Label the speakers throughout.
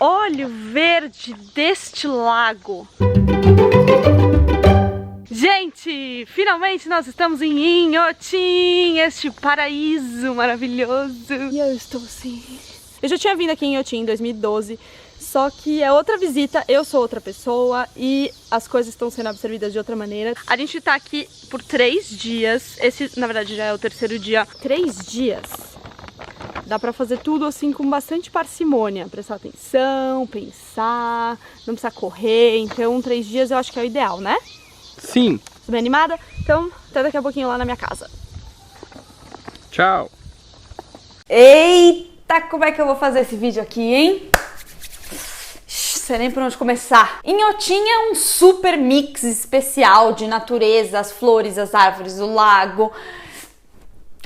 Speaker 1: Olha o verde deste lago. Gente, finalmente nós estamos em Inhotim, este paraíso maravilhoso. E eu estou assim... Eu já tinha vindo aqui em Inhotim em 2012, só que é outra visita, eu sou outra pessoa e as coisas estão sendo absorvidas de outra maneira. A gente tá aqui por 3 dias, esse na verdade já é o 3º dia. 3 dias, dá pra fazer tudo assim com bastante parcimônia, prestar atenção, pensar, não precisa correr, então 3 dias eu acho que é o ideal, né?
Speaker 2: Sim.
Speaker 1: Tô bem animada, então até daqui a pouquinho lá na minha casa.
Speaker 2: Tchau.
Speaker 1: Eita, como é que eu vou fazer esse vídeo aqui, hein? Sei nem por onde começar. Inhotim é um super mix especial de natureza, as flores, as árvores, o lago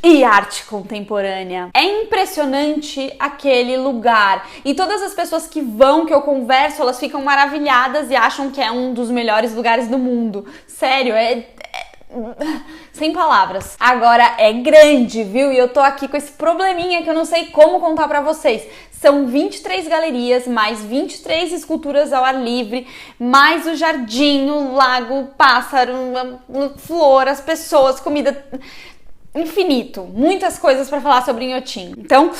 Speaker 1: e arte contemporânea. É impressionante aquele lugar. E todas as pessoas que eu converso, elas ficam maravilhadas e acham que é um dos melhores lugares do mundo. Sério, sem palavras. Agora é grande, viu? E eu tô aqui com esse probleminha que eu não sei como contar pra vocês. São 23 galerias, mais 23 esculturas ao ar livre, mais o jardim, o lago, pássaro, flor, as pessoas, comida... Infinito. Muitas coisas pra falar sobre Inhotim. Então...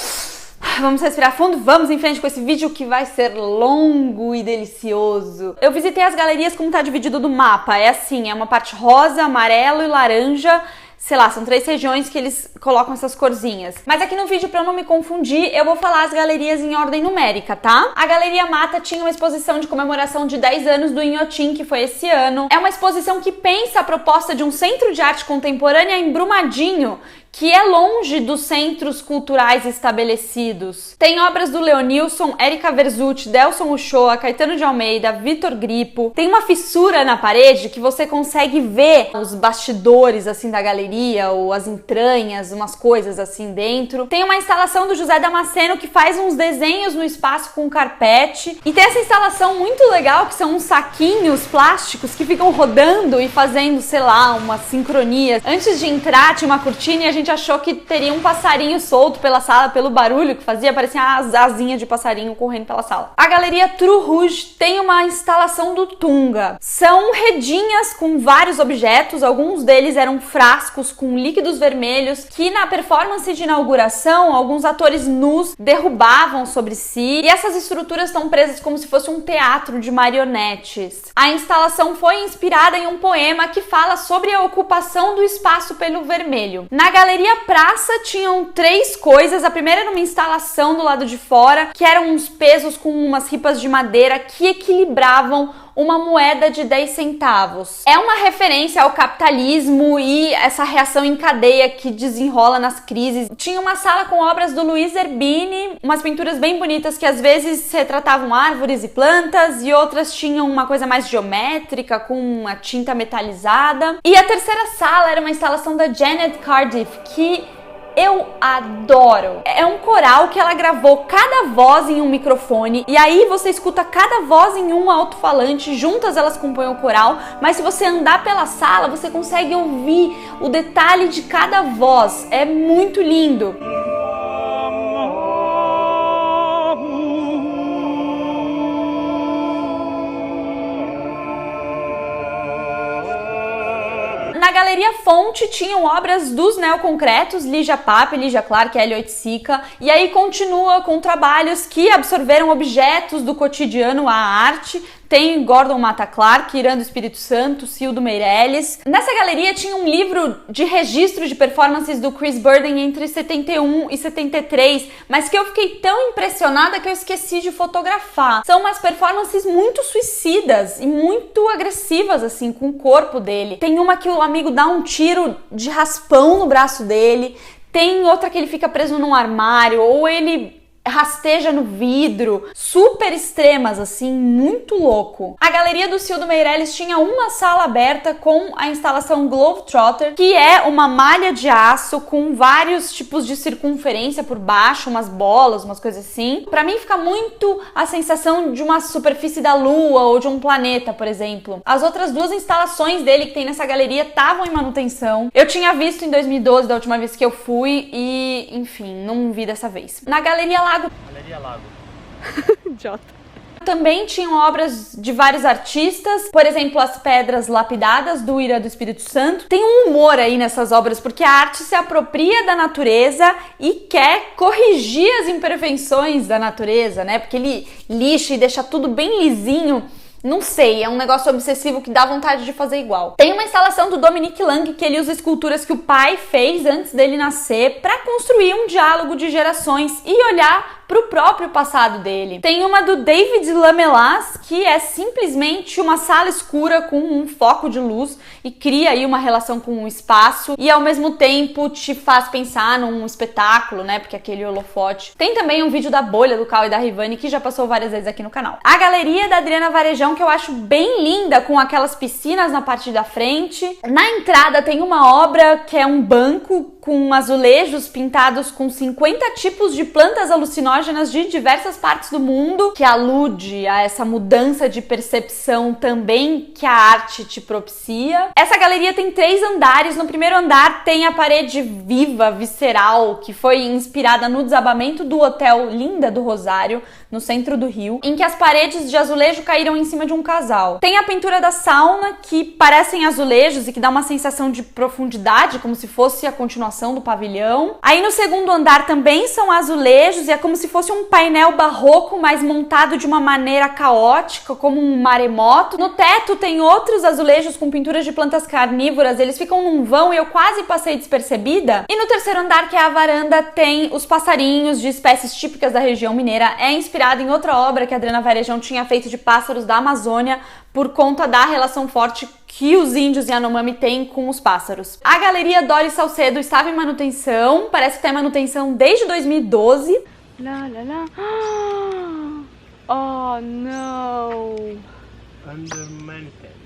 Speaker 1: vamos respirar fundo, vamos em frente com esse vídeo que vai ser longo e delicioso. Eu visitei as galerias como tá dividido no mapa. É assim, é uma parte rosa, amarelo e laranja. Sei lá, são 3 regiões que eles colocam essas corzinhas. Mas aqui no vídeo, pra eu não me confundir, eu vou falar as galerias em ordem numérica, tá? A Galeria Mata tinha uma exposição de comemoração de 10 anos do Inhotim, que foi esse ano. É uma exposição que pensa a proposta de um centro de arte contemporânea em Brumadinho, que é longe dos centros culturais estabelecidos. Tem obras do Leonilson, Érica Verzutti, Delson Uchoa, Caetano de Almeida, Vitor Grippo. Tem uma fissura na parede que você consegue ver os bastidores assim da galeria, ou as entranhas, umas coisas assim dentro. Tem uma instalação do José Damasceno que faz uns desenhos no espaço com carpete. E tem essa instalação muito legal que são uns saquinhos plásticos que ficam rodando e fazendo, sei lá, uma sincronia. Antes de entrar tinha uma cortina e a gente achou que teria um passarinho solto pela sala, pelo barulho que fazia, parecia uma asinha de passarinho correndo pela sala. A Galeria True Rouge tem uma instalação do Tunga. São redinhas com vários objetos, alguns deles eram frascos com líquidos vermelhos que na performance de inauguração, alguns atores nus derrubavam sobre si e essas estruturas estão presas como se fosse um teatro de marionetes. A instalação foi inspirada em um poema que fala sobre a ocupação do espaço pelo vermelho. Na Galeria Praça tinham 3 coisas. A primeira era uma instalação do lado de fora, que eram uns pesos com umas ripas de madeira que equilibravam uma moeda de 10 centavos. É uma referência ao capitalismo e essa reação em cadeia que desenrola nas crises. Tinha uma sala com obras do Luiz Zerbini, umas pinturas bem bonitas que às vezes retratavam árvores e plantas e outras tinham uma coisa mais geométrica com uma tinta metalizada. E a terceira sala era uma instalação da Janet Cardiff que eu adoro. É um coral que ela gravou cada voz em um microfone e aí você escuta cada voz em um alto-falante, juntas elas compõem o coral, mas se você andar pela sala, você consegue ouvir o detalhe de cada voz. É muito lindo. Na Galeria Fonte tinham obras dos neoconcretos, Ligia Pape, Ligia Clark, Hélio Oiticica, e aí continua com trabalhos que absorveram objetos do cotidiano à arte. Tem Gordon Matta Clark, Irã do Espírito Santo, Cildo Meirelles. Nessa galeria tinha um livro de registro de performances do Chris Burden entre 71 e 73, mas que eu fiquei tão impressionada que eu esqueci de fotografar. São umas performances muito suicidas e muito agressivas, assim, com o corpo dele. Tem uma que o amigo dá um tiro de raspão no braço dele, tem outra que ele fica preso num armário, ou ele rasteja no vidro, super extremas, assim, muito louco. A Galeria do Cildo Meirelles tinha uma sala aberta com a instalação Globetrotter, que é uma malha de aço com vários tipos de circunferência por baixo, umas bolas, umas coisas assim. Pra mim fica muito a sensação de uma superfície da Lua ou de um planeta, por exemplo. As outras 2 instalações dele que tem nessa galeria estavam em manutenção. Eu tinha visto em 2012, da última vez que eu fui, e, enfim, não vi dessa vez. Na Galeria Lago...
Speaker 3: Galeria Lago.
Speaker 1: Idiota. Também tinham obras de vários artistas, por exemplo, as pedras lapidadas do Ira do Espírito Santo. Tem um humor aí nessas obras, porque a arte se apropria da natureza e quer corrigir as imperfeições da natureza, né? Porque ele lixa e deixa tudo bem lisinho. Não sei, é um negócio obsessivo que dá vontade de fazer igual. Tem uma instalação do Dominique Lang que ele usa esculturas que o pai fez antes dele nascer para construir um diálogo de gerações e olhar pro próprio passado dele. Tem uma do David Lamelas, que é simplesmente uma sala escura com um foco de luz e cria aí uma relação com o espaço e ao mesmo tempo te faz pensar num espetáculo, né? Porque aquele holofote. Tem também um vídeo da bolha do Cal e da Rivani que já passou várias vezes aqui no canal. A galeria da Adriana Varejão, que eu acho bem linda, com aquelas piscinas na parte da frente. Na entrada tem uma obra que é um banco com azulejos pintados com 50 tipos de plantas alucinógenas de diversas partes do mundo, que alude a essa mudança de percepção também que a arte te propicia. Essa galeria tem 3 andares. No primeiro andar tem a parede viva, visceral, que foi inspirada no desabamento do Hotel Linda do Rosário, no centro do Rio, em que as paredes de azulejo caíram em cima de um casal. Tem a pintura da sauna, que parecem azulejos e que dá uma sensação de profundidade, como se fosse a continuação do pavilhão. Aí no segundo andar também são azulejos e é como se fosse um painel barroco, mas montado de uma maneira caótica, como um maremoto. No teto tem outros azulejos com pinturas de plantas carnívoras, eles ficam num vão e eu quase passei despercebida. E no terceiro andar, que é a varanda, tem os passarinhos de espécies típicas da região mineira. É inspirado em outra obra que a Adriana Varejão tinha feito de pássaros da Amazônia, por conta da relação forte que os índios Yanomami têm com os pássaros. A Galeria Doris Salcedo estava em manutenção, parece que está em manutenção desde 2012.
Speaker 3: La la la. Oh no.
Speaker 2: Under maintenance.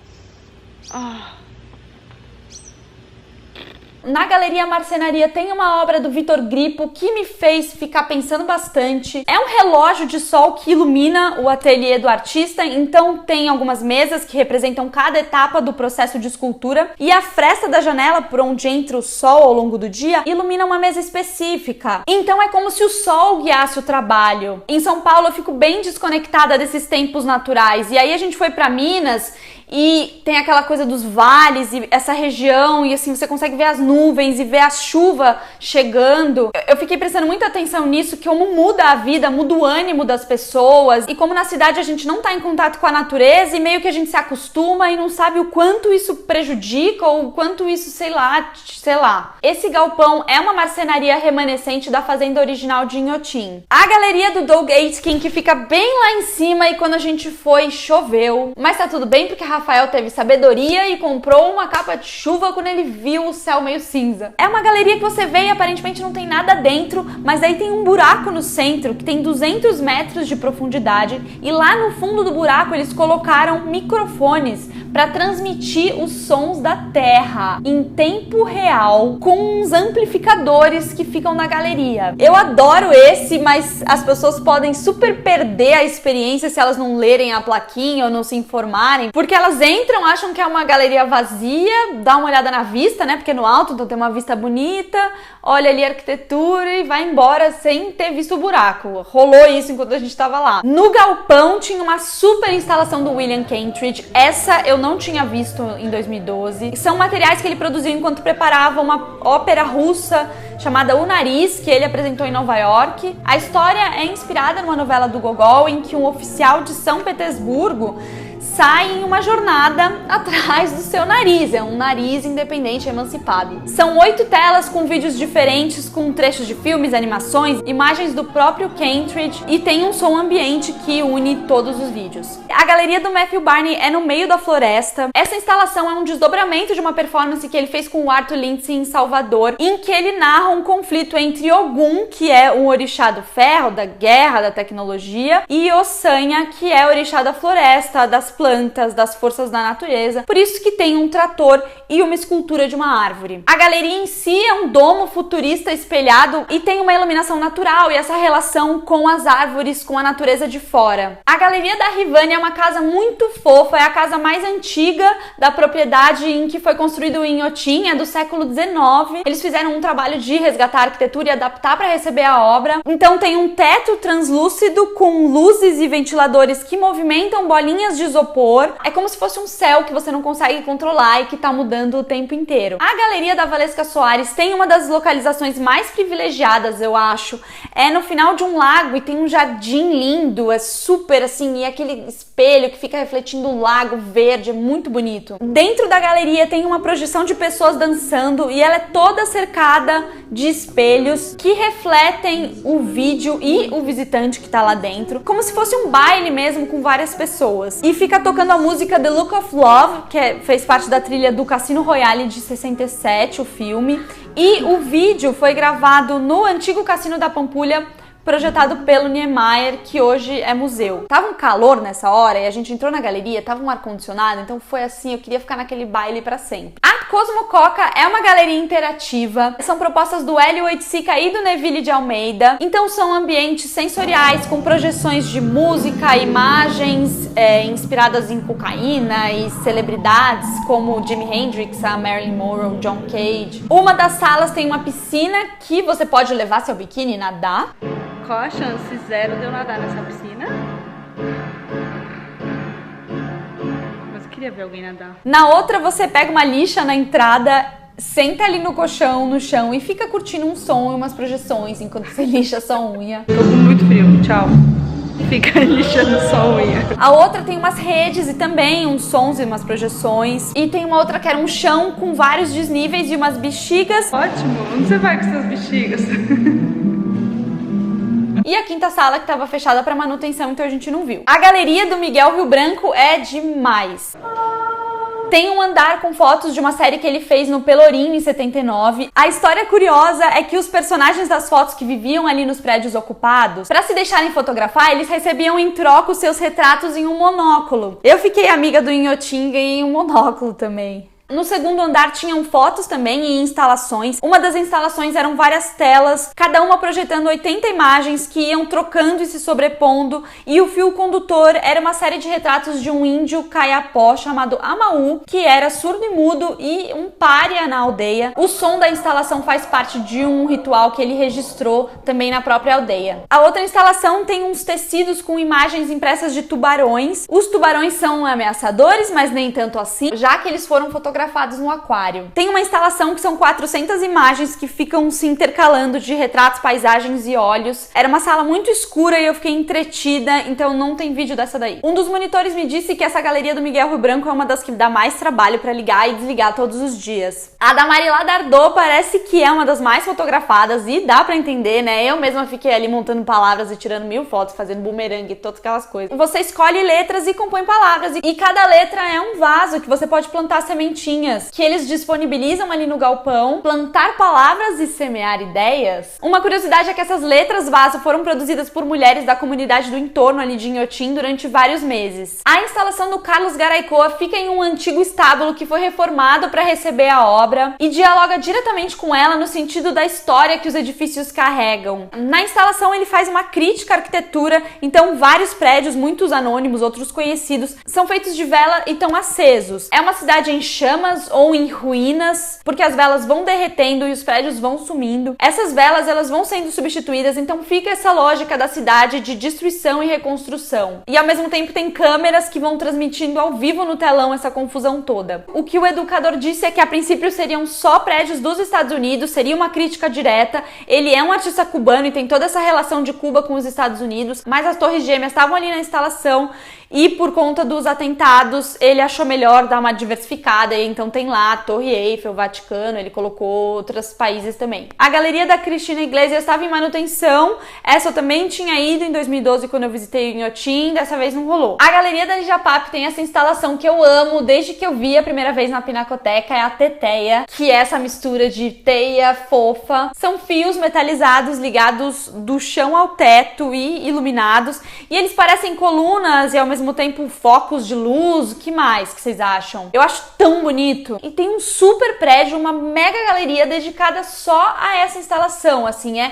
Speaker 1: Na Galeria Marcenaria tem uma obra do Vitor Grippo que me fez ficar pensando bastante. É um relógio de sol que ilumina o ateliê do artista, então tem algumas mesas que representam cada etapa do processo de escultura e a fresta da janela por onde entra o sol ao longo do dia ilumina uma mesa específica. Então é como se o sol guiasse o trabalho. Em São Paulo eu fico bem desconectada desses tempos naturais e aí a gente foi para Minas e tem aquela coisa dos vales e essa região, e assim, você consegue ver as nuvens e ver a chuva chegando. Eu fiquei prestando muita atenção nisso, que como muda a vida, muda o ânimo das pessoas, e como na cidade a gente não tá em contato com a natureza e meio que a gente se acostuma e não sabe o quanto isso prejudica ou o quanto isso, sei lá. Esse galpão é uma marcenaria remanescente da fazenda original de Inhotim. A galeria do Doug Aitken, que fica bem lá em cima, e quando a gente foi, choveu. Mas tá tudo bem, porque Rafael teve sabedoria e comprou uma capa de chuva quando ele viu o céu meio cinza. É uma galeria que você vê e aparentemente não tem nada dentro, mas aí tem um buraco no centro que tem 200 metros de profundidade e lá no fundo do buraco eles colocaram microfones para transmitir os sons da terra em tempo real com uns amplificadores que ficam na galeria. Eu adoro esse, mas as pessoas podem super perder a experiência se elas não lerem a plaquinha ou não se informarem, porque elas entram, acham que é uma galeria vazia, dá uma olhada na vista, né, porque é no alto, então tem uma vista bonita, olha ali a arquitetura e vai embora sem ter visto o buraco. Rolou isso enquanto a gente tava lá. No galpão tinha uma super instalação do William Kentridge, essa eu não tinha visto em 2012. São materiais que ele produziu enquanto preparava uma ópera russa chamada O Nariz, que ele apresentou em Nova York. A história é inspirada numa novela do Gogol, em que um oficial de São Petersburgo sai em uma jornada atrás do seu nariz. É um nariz independente, emancipado. São 8 telas com vídeos diferentes, com trechos de filmes, animações, imagens do próprio Kentridge e tem um som ambiente que une todos os vídeos. A galeria do Matthew Barney é no meio da floresta. Essa instalação é um desdobramento de uma performance que ele fez com o Arthur Lindsay em Salvador, em que ele narra um conflito entre Ogum, que é um orixá do ferro, da guerra, da tecnologia, e Ossanha, que é o orixá da floresta, das plantas plantas, das forças da natureza, por isso que tem um trator e uma escultura de uma árvore. A galeria em si é um domo futurista espelhado e tem uma iluminação natural e essa relação com as árvores, com a natureza de fora. A Galeria da Rivani é uma casa muito fofa, é a casa mais antiga da propriedade em que foi construído o Inhotim, é do século XIX. Eles fizeram um trabalho de resgatar a arquitetura e adaptar para receber a obra. Então tem um teto translúcido com luzes e ventiladores que movimentam bolinhas de isopor. É como se fosse um céu que você não consegue controlar e que tá mudando o tempo inteiro. A Galeria da Valesca Soares tem uma das localizações mais privilegiadas, eu acho. É no final de um lago e tem um jardim lindo, é super assim, e aquele espelho que fica refletindo o lago verde, é muito bonito. Dentro da galeria tem uma projeção de pessoas dançando e ela é toda cercada de espelhos que refletem o vídeo e o visitante que tá lá dentro, como se fosse um baile mesmo com várias pessoas. E fica tocando a música The Look of Love, que fez parte da trilha do Cassino Royale de 67, o filme. E o vídeo foi gravado no antigo Cassino da Pampulha, projetado pelo Niemeyer, que hoje é museu. Tava um calor nessa hora e a gente entrou na galeria, tava um ar-condicionado, então foi assim, eu queria ficar naquele baile pra sempre. A Cosmococa é uma galeria interativa, são propostas do Hélio Oiticica e do Neville de Almeida, então são ambientes sensoriais com projeções de música, imagens inspiradas em cocaína e celebridades como Jimi Hendrix, a Marilyn Monroe, John Cage. Uma das salas tem uma piscina que você pode levar seu biquíni e nadar.
Speaker 3: Qual a chance zero de eu nadar nessa piscina? Mas eu queria ver alguém nadar.
Speaker 1: Na outra, você pega uma lixa na entrada, senta ali no colchão, no chão e fica curtindo um som e umas projeções enquanto você lixa a sua unha.
Speaker 3: Tô com muito frio, tchau. Fica lixando só a unha.
Speaker 1: A outra tem umas redes e também uns sons e umas projeções. E tem uma outra que era um chão com vários desníveis e umas bexigas.
Speaker 3: Ótimo, onde você vai com essas bexigas?
Speaker 1: E a quinta sala que estava fechada para manutenção, então a gente não viu. A galeria do Miguel Rio Branco é demais. Tem um andar com fotos de uma série que ele fez no Pelourinho em 79. A história curiosa é que os personagens das fotos que viviam ali nos prédios ocupados, para se deixarem fotografar, eles recebiam em troca os seus retratos em um monóculo. Eu fiquei amiga do Inhotim e ganhei um monóculo também. No segundo andar tinham fotos também e instalações. Uma das instalações eram várias telas, cada uma projetando 80 imagens que iam trocando e se sobrepondo, e o fio condutor era uma série de retratos de um índio caiapó chamado Amaú, que era surdo e mudo e um pária na aldeia. O som da instalação faz parte de um ritual que ele registrou também na própria aldeia. A outra instalação tem uns tecidos com imagens impressas de tubarões. Os tubarões são ameaçadores, mas nem tanto assim, já que eles foram fotografados no aquário. Tem uma instalação que são 400 imagens que ficam se intercalando de retratos, paisagens e olhos. Era uma sala muito escura e eu fiquei entretida, então não tem vídeo dessa daí. Um dos monitores me disse que essa galeria do Miguel Rio Branco é uma das que dá mais trabalho pra ligar e desligar todos os dias. A da Marilá Dardot parece que é uma das mais fotografadas e dá pra entender, né? Eu mesma fiquei ali montando palavras e tirando 1000 fotos, fazendo bumerangue e todas aquelas coisas. Você escolhe letras e compõe palavras e cada letra é um vaso que você pode plantar sementinhas que eles disponibilizam ali no galpão. Plantar palavras e semear ideias. Uma curiosidade é que essas letras vaso foram produzidas por mulheres da comunidade do entorno ali de Inhotim durante vários meses. A instalação do Carlos Garaycoa fica em um antigo estábulo que foi reformado para receber a obra e dialoga diretamente com ela no sentido da história que os edifícios carregam. Na instalação ele faz uma crítica à arquitetura, então vários prédios, muitos anônimos, outros conhecidos, são feitos de vela e estão acesos. É uma cidade em chamas ou em ruínas, porque as velas vão derretendo e os prédios vão sumindo. Essas velas, elas vão sendo substituídas, então fica essa lógica da cidade de destruição e reconstrução. E ao mesmo tempo tem câmeras que vão transmitindo ao vivo no telão essa confusão toda. O que o educador disse é que a princípio seriam só prédios dos Estados Unidos, seria uma crítica direta. Ele é um artista cubano e tem toda essa relação de Cuba com os Estados Unidos, mas as Torres Gêmeas estavam ali na instalação e por conta dos atentados ele achou melhor dar uma diversificada, e então tem lá a Torre Eiffel, Vaticano, ele colocou outros países também. A galeria da Cristina Iglesias estava em manutenção, essa eu também tinha ido em 2012 quando eu visitei o Inhotim, dessa vez não rolou. A galeria da Lígia Pape tem essa instalação que eu amo desde que eu vi a primeira vez na Pinacoteca, é a teteia, que é essa mistura de teia fofa. São fios metalizados ligados do chão ao teto e iluminados, e eles parecem colunas e ao mesmo mesmo tempo focos de luz. O que mais que vocês acham? Eu acho tão bonito. E tem um super prédio, uma mega galeria dedicada só a essa instalação, assim, é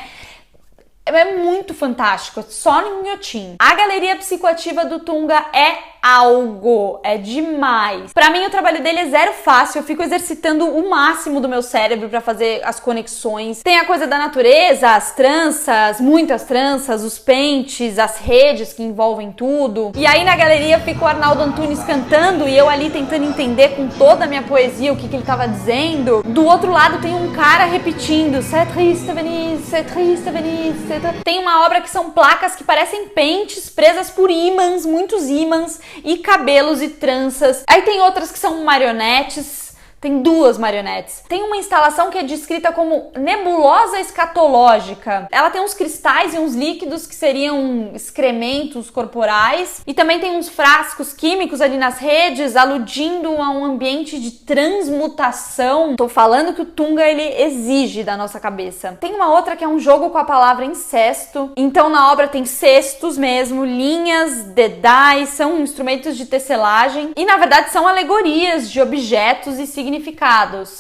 Speaker 1: muito fantástico, só no Inhotim. A galeria psicoativa do Tunga é algo, é demais. Pra mim o trabalho dele é zero fácil, eu fico exercitando o máximo do meu cérebro pra fazer as conexões. Tem a coisa da natureza, as tranças, muitas tranças, os pentes, as redes que envolvem tudo. E aí na galeria fica o Arnaldo Antunes cantando e eu ali tentando entender com toda a minha poesia o que ele tava dizendo. Do outro lado tem um cara repetindo C'est triste Venise, c'est triste Venise, c'est... Tem uma obra que são placas que parecem pentes presas por ímãs, muitos ímãs, e cabelos e tranças. Aí tem outras que são marionetes. Tem duas marionetes. Tem uma instalação que é descrita como nebulosa escatológica. Ela tem uns cristais e uns líquidos que seriam excrementos corporais. E também tem uns frascos químicos ali nas redes, aludindo a um ambiente de transmutação. Tô falando que o Tunga, ele exige da nossa cabeça. Tem uma outra que é um jogo com a palavra incesto. Então na obra tem cestos mesmo, linhas, dedais, são instrumentos de tecelagem. E na verdade são alegorias de objetos e significados.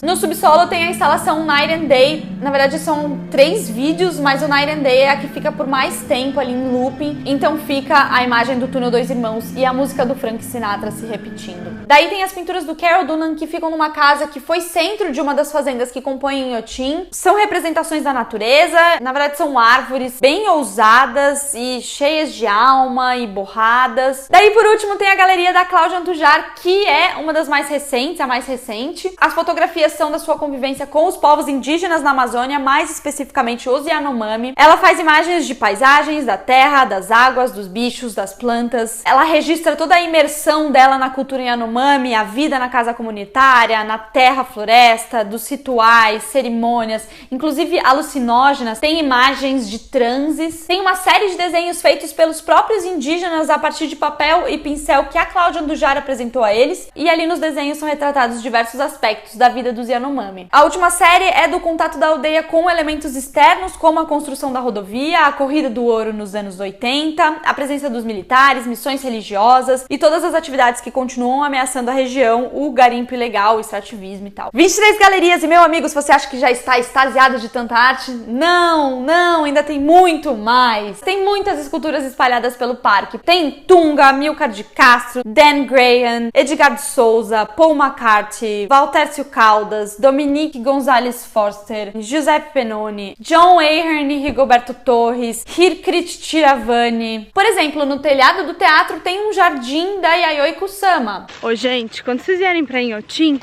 Speaker 1: No subsolo tem a instalação Night and Day. Na verdade são 3 vídeos, mas o Night and Day é a que fica por mais tempo ali em looping. Então fica a imagem do túnel Dois Irmãos e a música do Frank Sinatra se repetindo. Daí tem as pinturas do Carol Dunham que ficam numa casa que foi centro de uma das fazendas que compõem Inhotim. São representações da natureza. Na verdade são árvores bem ousadas e cheias de alma e borradas. Daí por último tem a galeria da Cláudia Antujar, que é uma das mais recentes, a mais recente. As fotografias são da sua convivência com os povos indígenas na Amazônia, mais especificamente os Yanomami. Ela faz imagens de paisagens, da terra, das águas, dos bichos, das plantas. Ela registra toda a imersão dela na cultura Yanomami, a vida na casa comunitária, na terra floresta, dos rituais, cerimônias, inclusive alucinógenas. Tem imagens de transes. Tem uma série de desenhos feitos pelos próprios indígenas a partir de papel e pincel que a Cláudia Antujar apresentou a eles. E ali nos desenhos são retratados diversos aspectos da vida dos Yanomami. A última série é do contato da aldeia com elementos externos, como a construção da rodovia, a corrida do ouro nos anos 80, a presença dos militares, missões religiosas e todas as atividades que continuam ameaçando a região, o garimpo ilegal, o extrativismo e tal. 23 galerias e, meu amigo, se você acha que já está extasiado de tanta arte, não, ainda tem muito mais. Tem muitas esculturas espalhadas pelo parque. Tem Tunga, Amilcar de Castro, Dan Graham, Edgar de Souza, Paul McCarthy, Valtércio Caldas, Dominique Gonzalez Forster, Giuseppe Pennoni, John Ahern e Rigoberto Torres, Hirkrit Tiravani. Por exemplo, no telhado do teatro tem um jardim da Yayoi Kusama.
Speaker 3: Ô, gente, quando vocês vierem pra Inhotim,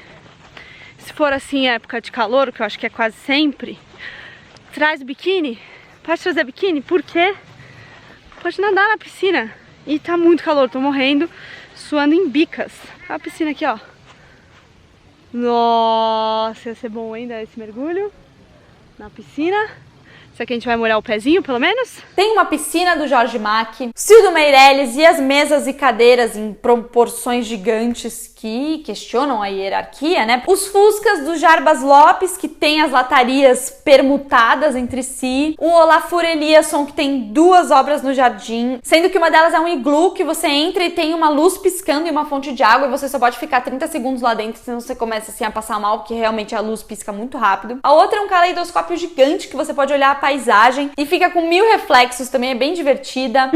Speaker 3: se for assim época de calor, que eu acho que é quase sempre, traz biquíni. Pode trazer biquíni, porque pode nadar na piscina. E tá muito calor, tô morrendo, suando em bicas. A piscina aqui, ó. Nossa, ia ser bom ainda esse mergulho na piscina. Será que a gente vai molhar o pezinho, pelo menos?
Speaker 1: Tem uma piscina do Jorge Mack, Cildo Meirelles e as mesas e cadeiras em proporções gigantes que questionam a hierarquia, né? Os Fuscas do Jarbas Lopes, que tem as latarias permutadas entre si. O Olafur Eliasson, que tem 2 obras no jardim, sendo que uma delas é um iglu que você entra e tem uma luz piscando e uma fonte de água e você só pode ficar 30 segundos lá dentro, senão você começa assim a passar mal, porque realmente a luz pisca muito rápido. A outra é um caleidoscópio gigante que você pode olhar a paisagem e fica com 1000 reflexos, também é bem divertida.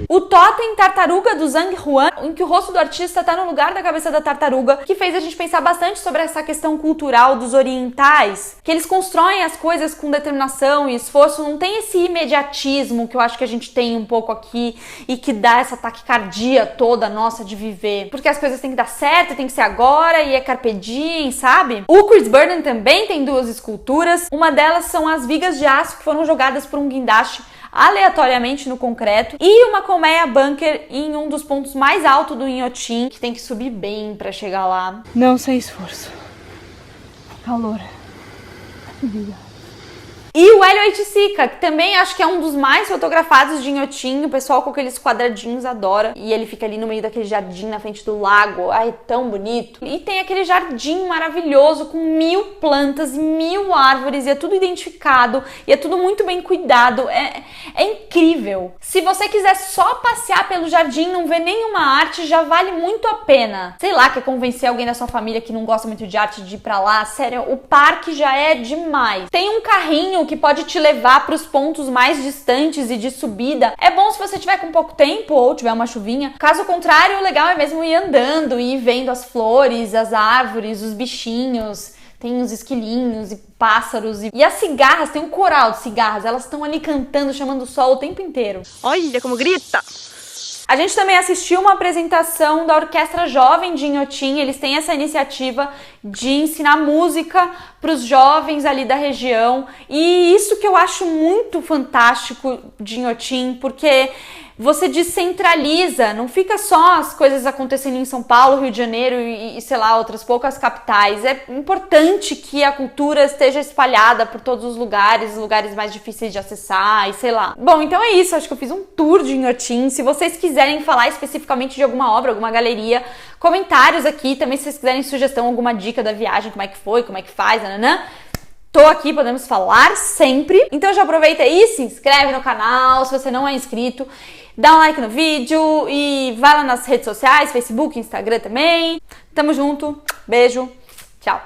Speaker 1: O totem tartaruga do Zhang Huan, em que o rosto do artista está no lugar da cabeça da tartaruga, que fez a gente pensar bastante sobre essa questão cultural dos orientais, que eles constroem as coisas com determinação e esforço, não tem esse imediatismo que eu acho que a gente tem um pouco aqui e que dá essa taquicardia toda nossa de viver, porque as coisas têm que dar certo, tem que ser agora e é carpe diem, sabe? O Chris Burden também tem 2 esculturas, uma delas são as vigas de aço que foram jogadas por um guindaste aleatoriamente no concreto, e uma colmeia bunker em um dos pontos mais altos do Inhotim, que tem que subir bem pra chegar lá.
Speaker 3: Não sem esforço. Calor.
Speaker 1: E o Hélio Oiticica, que também acho que é um dos mais fotografados de Inhotim, o pessoal com aqueles quadradinhos adora. E ele fica ali no meio daquele jardim na frente do lago, ai, tão bonito. E tem aquele jardim maravilhoso com 1000 plantas, 1000 árvores, e é tudo identificado, e é tudo muito bem cuidado, é incrível. Se você quiser só passear pelo jardim, não ver nenhuma arte, já vale muito a pena. Sei lá, quer convencer alguém da sua família que não gosta muito de arte de ir pra lá, sério, o parque já é demais. Tem um carrinho que pode te levar para os pontos mais distantes e de subida. É bom se você tiver com pouco tempo ou tiver uma chuvinha. Caso contrário, o legal é mesmo ir andando e ir vendo as flores, as árvores, os bichinhos. Tem os esquilinhos e pássaros e as cigarras, tem um coral de cigarras. Elas estão ali cantando, chamando o sol o tempo inteiro.
Speaker 3: Olha como grita!
Speaker 1: A gente também assistiu uma apresentação da Orquestra Jovem de Inhotim. Eles têm essa iniciativa de ensinar música para os jovens ali da região. E isso que eu acho muito fantástico de Inhotim, porque você descentraliza, não fica só as coisas acontecendo em São Paulo, Rio de Janeiro e sei lá, outras poucas capitais. É importante que a cultura esteja espalhada por todos os lugares mais difíceis de acessar e sei lá. Bom, então é isso, acho que eu fiz um tour de Inhotim. Se vocês quiserem falar especificamente de alguma obra, alguma galeria, comentários aqui, também se vocês quiserem sugestão, alguma dica da viagem, como é que foi, como é que faz, nananã. Tô aqui, podemos falar sempre. Então já aproveita aí, se inscreve no canal, se você não é inscrito. Dá um like no vídeo e vai lá nas redes sociais, Facebook, Instagram também. Tamo junto, beijo, tchau.